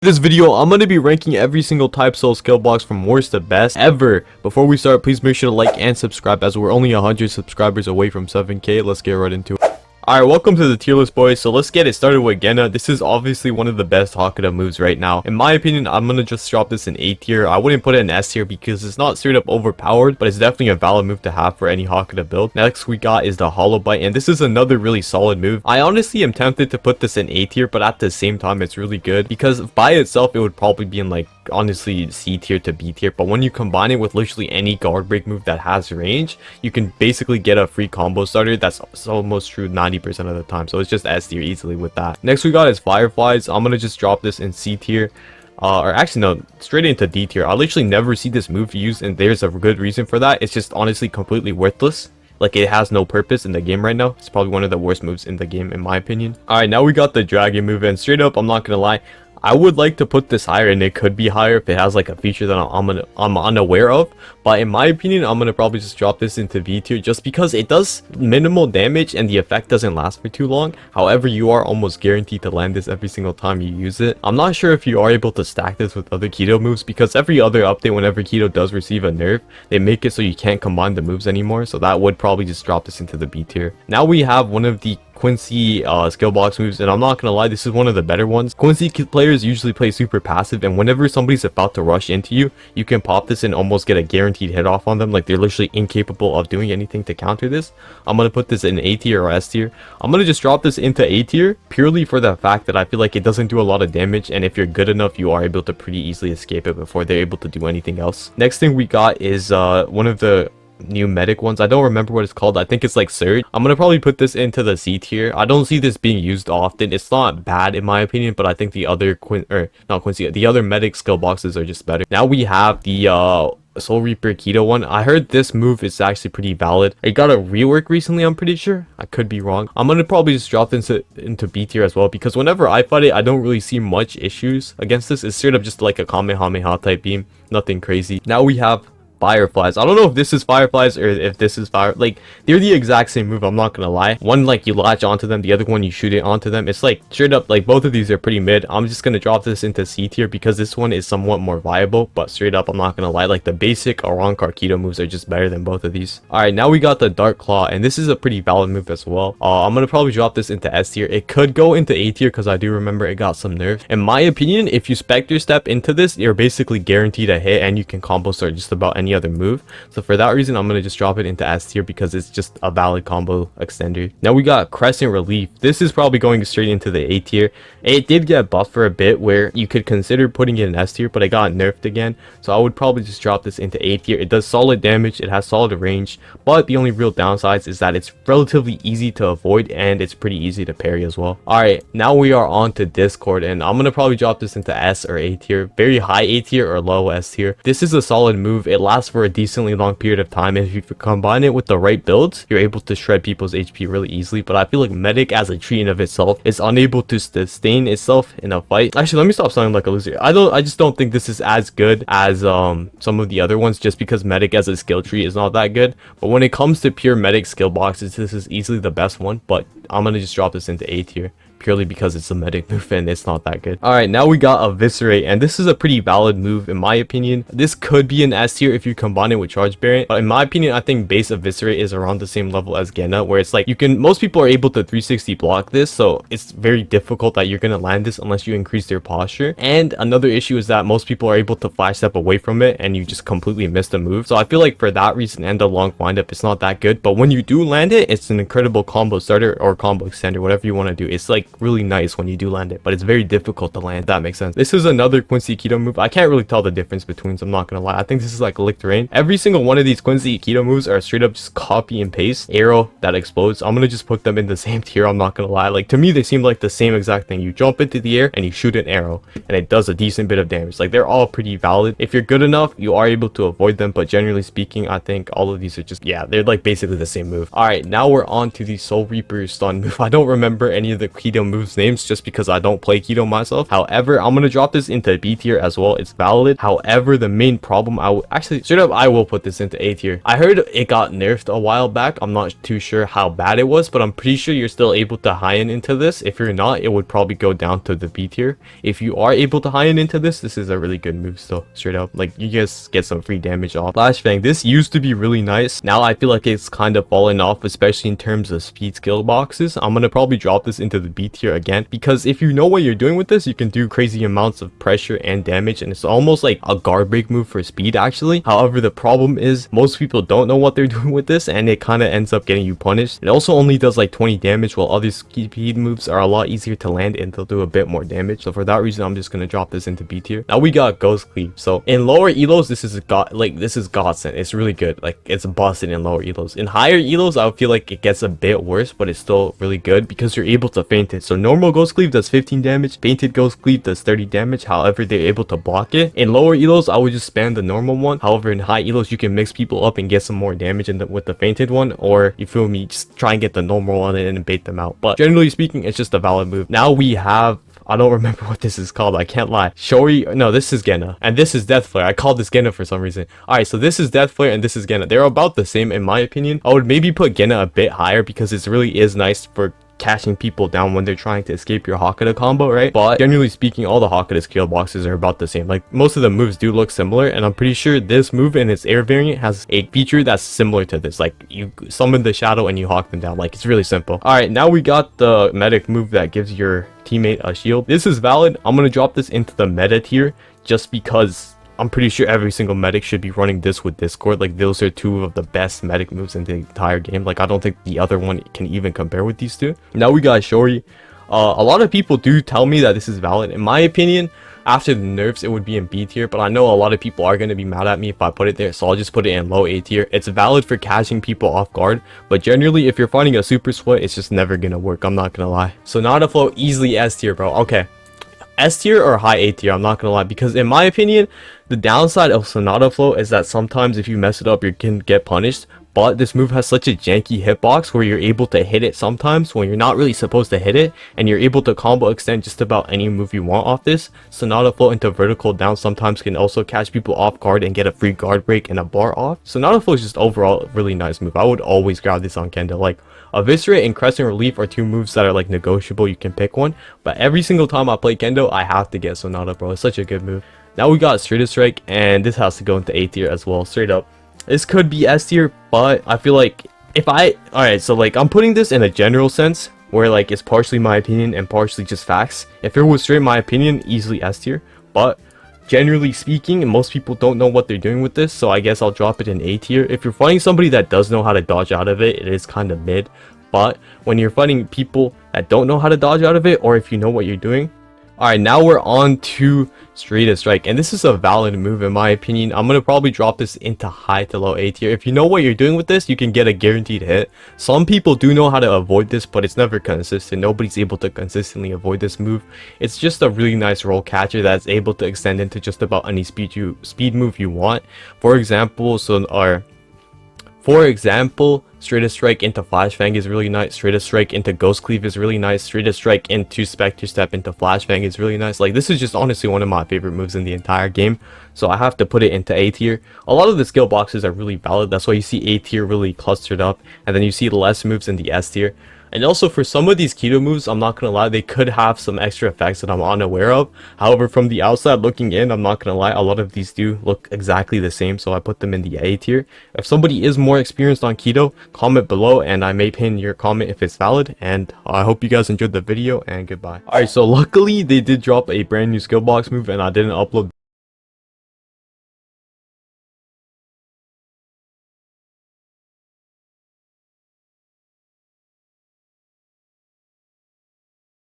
This video, I'm going to be ranking every single type soul skill box from worst to best ever. Before we start, please make sure to like and subscribe as we're only 100 subscribers away from 7k. Let's get right into it. Alright, welcome to the tier list, boys. So let's get it started with Genna. This is obviously one of the best Hakuda moves right now. In my opinion, I'm gonna just drop this in A tier. I wouldn't put it in S tier because it's not straight up overpowered, but it's definitely a valid move to have for any Hakuda build. Next we got is the Hollow Bite, and this is another really solid move. I honestly am tempted to put this in A tier, but at the same time it's really good because by itself it would probably be in like honestly C tier to B tier, but when you combine it with literally any guard break move that has range, you can basically get a free combo starter. That's almost true 90% of the time, so it's just S tier easily with that. Next we got is Fireflies. I'm gonna just drop this in C tier, or actually no, straight into D tier. I literally never see this move used, and there's a good reason for that. It's just honestly completely worthless. Like, it has no purpose in the game right now. It's probably one of the worst moves in the game in my opinion. Alright, now we got the Dragon move, and straight up, I'm not gonna lie, I would like to put this higher, and it could be higher if it has like a feature that I'm unaware of, but in my opinion I'm gonna probably just drop this into V tier just because it does minimal damage and the effect doesn't last for too long. However, you are almost guaranteed to land this every single time you use it. I'm not sure if you are able to stack this with other Keto moves because every other update, whenever Keto does receive a nerf, they make it so you can't combine the moves anymore, so that would probably just drop this into the B tier. Now we have one of the Quincy skill box moves, and I'm not gonna lie, this is one of the better ones. Quincy players usually play super passive, and whenever somebody's about to rush into you, you can pop this and almost get a guaranteed hit off on them. Like, they're literally incapable of doing anything to counter this. I'm gonna put this in A tier or S tier. I'm gonna just drop this into A tier purely for the fact that I feel like it doesn't do a lot of damage, and if you're good enough, you are able to pretty easily escape it before they're able to do anything else. Next thing we got is one of the new medic ones. I don't remember what it's called. I think it's like Surge. I'm gonna probably put this into the C tier. I don't see this being used often. It's not bad in my opinion, but I think the other the other medic skill boxes are just better. Now we have the Soul Reaper Keto one. I heard this move is actually pretty valid. It got a rework recently, I'm pretty sure. I could be wrong. I'm gonna probably just drop this into B tier as well because whenever I fight it, I don't really see much issues against this. It's straight up just like a Kamehameha type beam. Nothing crazy. Now we have Fireflies. I don't know if this is Fireflies or if this is Fire. Like, they're the exact same move, I'm not gonna lie. One, like, you latch onto them, the other one you shoot it onto them. It's like straight up, like, both of these are pretty mid. I'm just gonna drop this into C tier because this one is somewhat more viable, but straight up, I'm not gonna lie, like, the basic Arankar Keto moves are just better than both of these. Alright, now we got the Dark Claw, and this is a pretty valid move as well. I'm gonna probably drop this into S tier. It could go into A tier because I do remember it got some nerfs. In my opinion, if you Spectre Step into this, you're basically guaranteed a hit and you can combo start just about any other move. So for that reason, I'm gonna just drop it into S tier because it's just a valid combo extender. Now we got Crescent Relief. This is probably going straight into the A tier. It did get buffed for a bit where you could consider putting it in S tier, but it got nerfed again. So I would probably just drop this into A tier. It does solid damage, it has solid range, but the only real downsides is that it's relatively easy to avoid and it's pretty easy to parry as well. Alright, now we are on to Discord, and I'm gonna probably drop this into S or A tier. Very high A tier or low S tier. This is a solid move. It lasts for a decently long period of time, and if you combine it with the right builds, you're able to shred people's HP really easily. But I feel like Medic as a tree in of itself is unable to sustain itself in a fight. Actually, let me stop sounding like a loser. I just don't think this is as good as some of the other ones, just because Medic as a skill tree is not that good. But when it comes to pure Medic skill boxes, this is easily the best one, but I'm gonna just drop this into A tier purely because it's a medic move and it's not that good. Alright, now we got Eviscerate, and this is a pretty valid move in my opinion. This could be an S tier if you combine it with Charge Bearing, but in my opinion, I think base Eviscerate is around the same level as Genna, where it's like most people are able to 360 block this, so it's very difficult that you're gonna land this unless you increase their posture. And another issue is that most people are able to 5-step away from it and you just completely miss the move. So I feel like for that reason and the long windup, it's not that good, but when you do land it, it's an incredible combo starter or combo extender, whatever you want to do. It's like really nice when you do land it, but it's very difficult to land, if that makes sense. This is another Quincy Keto move. I can't really tell the difference between them, I'm not gonna lie. I think this is like Licked Rain. Every single one of these Quincy Keto moves are straight up just copy and paste arrow that explodes. I'm gonna just put them in the same tier, I'm not gonna lie. Like, to me, they seem like the same exact thing. You jump into the air and you shoot an arrow and it does a decent bit of damage. Like, they're all pretty valid. If you're good enough, you are able to avoid them, but generally speaking, I think all of these are just, yeah, they're like basically the same move. Alright, now we're on to the Soul Reaper stun move. I don't remember any of the Keto keto moves names just because I don't play keto myself. However, I'm gonna drop this into B tier as well. It's valid. However, the main problem, actually straight up I will put this into A tier. I heard it got nerfed a while back. I'm not too sure how bad it was, but I'm pretty sure you're still able to high end into this. If you're not, it would probably go down to the B tier. If you are able to high end into this is a really good move still, straight up. Like, you guys get some free damage off. Flashbang, this used to be really nice. Now I feel like it's kind of fallen off, especially in terms of speed skill boxes. I'm gonna probably drop this into the B tier again, because if you know what you're doing with this, you can do crazy amounts of pressure and damage, and it's almost like a guard break move for speed actually. However, the problem is most people don't know what they're doing with this, and it kind of ends up getting you punished. It also only does like 20 damage, while other speed moves are a lot easier to land and they'll do a bit more damage. So for that reason, I'm just gonna drop this into B tier. Now we got Ghost Cleave. So in lower elos, this is godsend. It's really good. Like, it's busted in lower elos. In higher elos, I feel like it gets a bit worse, but it's still really good because you're able to feint it. So normal Ghost Cleave does 15 damage, fainted Ghost Cleave does 30 damage. However, they're able to block it. In lower elos, I would just spam the normal one. However, in high elos, you can mix people up and get some more damage with the fainted one, or you feel me, just try and get the normal one and bait them out. But generally speaking, it's just a valid move. Now we have, I don't remember what this is called, I can't lie. Shori, no, this is Genna, and this is Death Flare. I called this Genna for some reason. Alright, so this is Death Flare and this is Genna. They're about the same in my opinion. I would maybe put Genna a bit higher because it really is nice for catching people down when they're trying to escape your Hakata combo, right? But generally speaking, all the Hakata skill boxes are about the same. Like, most of the moves do look similar, and I'm pretty sure this move in its air variant has a feature that's similar to this. Like, you summon the shadow and you hawk them down. Like, it's really simple. All right, now we got the medic move that gives your teammate a shield. This is valid. I'm gonna drop this into the meta tier just because I'm pretty sure every single medic should be running this with Discord. Like, those are two of the best medic moves in the entire game. Like, I don't think the other one can even compare with these two. Now we got Shori. A lot of people do tell me that this is valid. In my opinion, after the nerfs, it would be in B tier, but I know a lot of people are going to be mad at me if I put it there, so I'll just put it in low A tier. It's valid for catching people off guard, but generally, if you're fighting a super sweat, it's just never going to work. I'm not going to lie. Sonata Flow, easily S tier, bro. Okay. S tier or high A tier, I'm not gonna lie, because in my opinion, the downside of Sonata Flow is that sometimes if you mess it up, you can get punished. But this move has such a janky hitbox where you're able to hit it sometimes when you're not really supposed to hit it, and you're able to combo extend just about any move you want off this. Sonata Flow into vertical down sometimes can also catch people off guard and get a free guard break and a bar off. Sonata Flow is just overall a really nice move. I would always grab this on Kendo. Like, Eviscerate and Crescent Relief are two moves that are like negotiable. You can pick one, but every single time I play Kendo, I have to get Sonata, bro. It's such a good move. Now we got Straight Strike, and this has to go into A tier as well, straight up. This could be S tier, but I feel like alright, so like I'm putting this in a general sense where like it's partially my opinion and partially just facts. If it was straight my opinion, easily S tier, but generally speaking, most people don't know what they're doing with this, so I guess I'll drop it in A tier. If you're fighting somebody that does know how to dodge out of it, it is kind of mid. But when you're fighting people that don't know how to dodge out of it, or if you know what you're doing. Alright, now we're on to Straight Strike, and this is a valid move in my opinion. I'm gonna probably drop this into high to low A tier. If you know what you're doing with this, you can get a guaranteed hit. Some people do know how to avoid this, but it's never consistent. Nobody's able to consistently avoid this move. It's just a really nice roll catcher that's able to extend into just about any speed move you want. For example, Straight Strike into Flashbang is really nice. Straight Strike into Ghost Cleave is really nice. Straight Strike into Spectre Step into Flashbang is really nice. Like, this is just honestly one of my favorite moves in the entire game, so I have to put it into A tier. A lot of the skill boxes are really valid. That's why you see A tier really clustered up, and then you see less moves in the S tier. And also, for some of these keto moves, I'm not gonna lie, they could have some extra effects that I'm unaware of. However, from the outside looking in, I'm not gonna lie, a lot of these do look exactly the same, so I put them in the A tier. If somebody is more experienced on keto, comment below and I may pin your comment if it's valid. And I hope you guys enjoyed the video, and goodbye. Alright, so luckily they did drop a brand new skill box move and I didn't upload